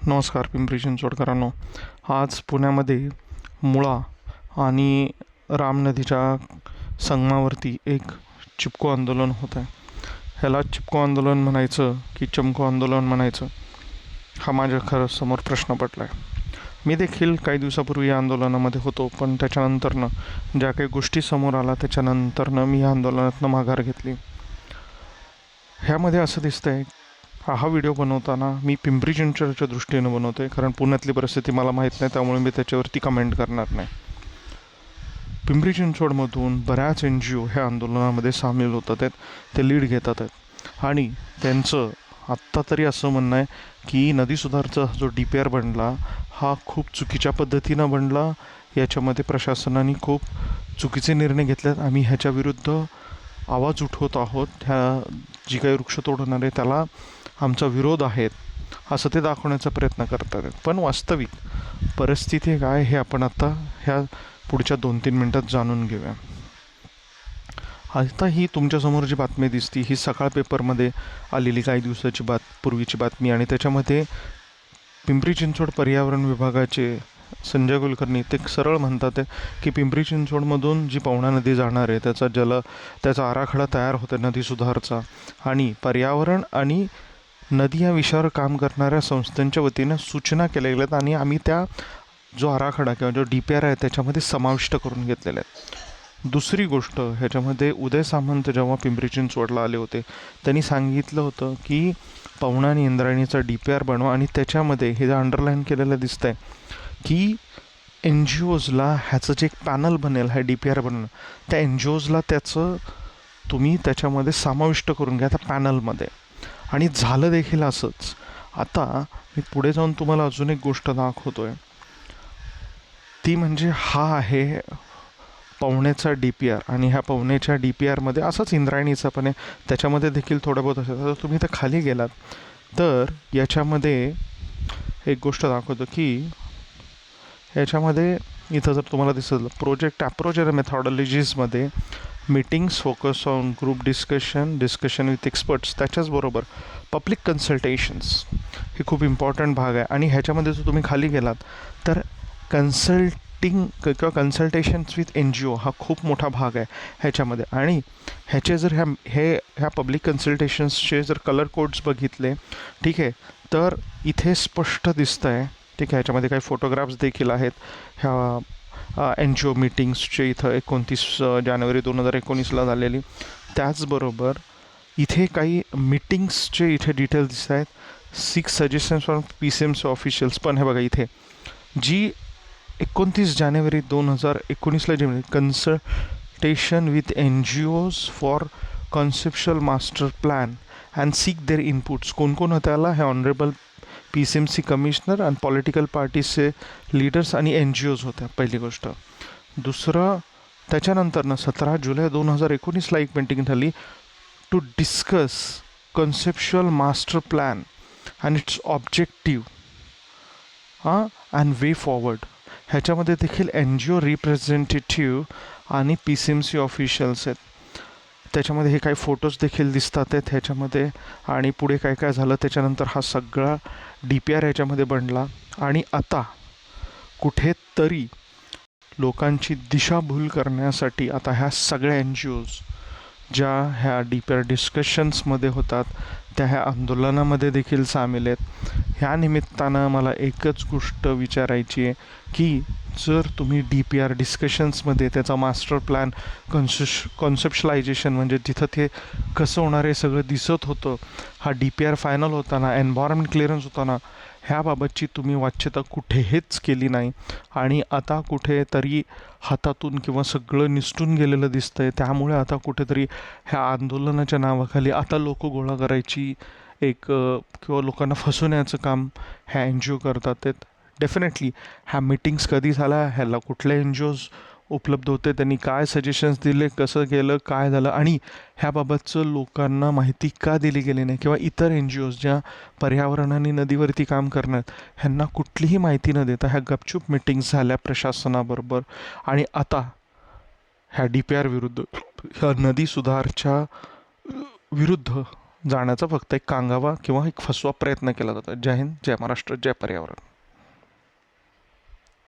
नमस्कार पिंपरी चिंचवडकरांनो. आज पुण्यामध्ये मुळा आणि राम नदीच्या संगमावरती एक चिपको आंदोलन होत आहे. ह्याला चिपको आंदोलन म्हणायचं की चमको आंदोलन म्हणायचं, हा माझ्या खरं समोर प्रश्न पडला आहे. मी देखील काही दिवसापूर्वी या आंदोलनामध्ये होतो, पण त्याच्यानंतरनं ज्या काही गोष्टी समोर आल्या त्याच्यानंतरनं मी या आंदोलनातनं माघार घेतली. ह्यामध्ये असं दिसतं आहे, हा व्हिडिओ बनवताना मी पिंपरी चिंचवडच्या दृष्टीनं बनवतो आहे, कारण पुण्यातली परिस्थिती मला माहीत नाही, त्यामुळे मी त्याच्यावरती कमेंट करणार नाही. पिंपरी चिंचवडमधून बऱ्याच NGO ह्या आंदोलनामध्ये सामील होतात आहेत, ते लीड घेतात आहेत आणि त्यांचं आत्ता तरी असं म्हणणं आहे की नदी सुधारचा जो DPR बनला हा खूप चुकीच्या पद्धतीनं बनला. याच्यामध्ये प्रशासनाने खूप चुकीचे निर्णय घेतलेत. आम्ही ह्याच्याविरुद्ध आवाज उठवत आहोत. ह्या जी काही वृक्षतोड होणार आहे त्याला आमचा विरोध आहे असं ते दाखवण्याचा प्रयत्न करतात. पण वास्तविक परिस्थिती काय हे आपण आता ह्या पुढच्या 2-3 मिनटात जाणून घेऊया. आता ही तुमच्यासमोर जी बातमी दिसती ही सकाळ पेपरमध्ये आलेली काही दिवसाची पूर्वीची बातमी, आणि त्याच्यामध्ये पिंपरी चिंचवड पर्यावरण विभागाचे संजय कुलकर्णी ते सरळ म्हणतात की पिंपरी चिंचवडमधून जी पवना नदी जाणार आहे त्याचा आराखडा तयार होतो नदी सुधारचा, आणि पर्यावरण आणि नदी या विषयावर काम करणाऱ्या संस्थांच्या वतीनं सूचना केलेल्या आहेत आणि आम्ही त्या जो आराखडा किंवा जो DPR आहे त्याच्यामध्ये समाविष्ट करून घेतलेले आहेत. दुसरी गोष्ट, ह्याच्यामध्ये उदय सामंत जेव्हा पिंपरी चिंचवडला आले होते त्यांनी सांगितलं होतं की पवना आणि इंद्रायणीचा DPR बनवा, आणि त्याच्यामध्ये हे जे अंडरलाईन केलेलं दिसतं आहे की NGOजला ह्याचं जे एक पॅनल बनेल हा DPR बनणं, त्या NGOजला त्याचं तुम्ही त्याच्यामध्ये समाविष्ट करून घ्या त्या पॅनलमध्ये, आणि झालं देखील असंच. आता मी पुढे जाऊन तुम्हाला अजून एक गोष्ट दाखवतो आहे, ती म्हणजे हा आहे पवनेचा DPR, आणि ह्या पवनेच्या DPRमध्ये असंच इंद्रायणीचा पण आहे, त्याच्यामध्ये देखील थोडं बहुत असं. तर तुम्ही तर खाली गेलात तर याच्यामध्ये एक गोष्ट दाखवतो की याच्यामध्ये इथं जर तुम्हाला दिसलं प्रोजेक्ट अप्रोच आणि मेथॉडॉलॉजीजमध्ये meetings focus on group discussion with experts, त्याच्याचबरोबर पब्लिक कन्सल्टेशन्स हे खूप इम्पॉर्टंट भाग आहे. आणि ह्याच्यामध्ये जर तुम्ही खाली गेलात तर कन्सल्टिंग किंवा कन्सल्टेशन्स विथ NGO हा खूप मोठा भाग आहे ह्याच्यामध्ये. आणि ह्याचे जर ह्या पब्लिक कन्सल्टेशन्सचे जर कलर कोड्स बघितले, ठीक आहे, तर इथे स्पष्ट दिसतं आहे, ठीक आहे. ह्याच्यामध्ये काही फोटोग्राफ्स देखील आहेत ह्या NGO मीटिंग्सचे, इथं 29 जानेवारी 2019ला झालेली. त्याचबरोबर इथे काही मीटिंग्सचे इथे डिटेल्स दिसत आहेत. 6 सजेशन्स फ्रॉम PCMC ऑफिशियल्स. पण हे बघा इथे जी 29 जानेवारी 2019ला जी कन्सल्टेशन विथ NGOज for conceptual master plan and seek their inputs. कोण कोण होतं त्याला? हे ऑनरेबल PCMC कमिशनर आणि पॉलिटिकल पार्टीजचे लीडर्स आणि NGOज होत्या, पहिली गोष्ट. दुसरं, त्याच्यानंतरनं 17 जुलै 2019ला एक मीटिंग झाली to discuss conceptual master plan and its objective and way forward. ह्याच्यामध्ये देखील NGO रिप्रेझेंटेटिव्ह आणि PCMC ऑफिशियल्स आहेत. त्याच्यामध्ये हे काही फोटोज देखील दिसतात आहेत ह्याच्यामध्ये, आणि पुढे काय काय झालं त्याच्यानंतर हा सगळा DPR ह्याच्यामध्ये बनला. आणि आता कुठेतरी लोकांची दिशाभूल करण्यासाठी आता ह्या सगळ्या NGOज ज्या ह्या DPR डिस्कशन्समध्ये होतात त्या ह्या आंदोलनामध्ये देखील सामील आहेत. ह्या निमित्तानं मला एकच गोष्ट विचारायची आहे की जर तुम्ही DPR डिस्कशन्समध्ये त्याचा मास्टर प्लॅन कॉन्सेप्शलायझेशन म्हणजे जिथं ते कसं होणार आहे सगळं दिसत होतं, हा DPR फायनल होताना, एन्व्हायरमेंट क्लिअरन्स होताना, ह्याबाबतची तुम्ही वाच्यता कुठेच केली नाही, आणि आता कुठेतरी हातातून किंवा सगळं निसटून गेलेलं दिसतं आहे. त्यामुळे आता कुठेतरी ह्या आंदोलनाच्या नावाखाली आता लोक गोळा करायची किंवा लोकांना फसवण्याचं काम ह्या NGO करतात आहेत. डेफिनेटली ह्या मीटिंग्स कधी झाल्या, ह्याला कुठले NGOज उपलब्ध होते, त्यांनी काय सजेशन्स दिले, कसं केलं, काय झालं, आणि ह्याबाबतचं लोकांना माहिती का दिली गेली नाही, किंवा इतर NGOज ज्या पर्यावरण आणि नदीवरती काम करणार ह्यांना कुठलीही माहिती न देता ह्या गपचूप मीटिंग्स झाल्या प्रशासनाबरोबर. आणि आता ह्या DPR विरुद्ध, ह्या नदी सुधारच्या विरुद्ध जाण्याचा फक्त एक कांगावा किंवा एक फसवा प्रयत्न केला जातो. जय हिंद, जय महाराष्ट्र, जय पर्यावरण.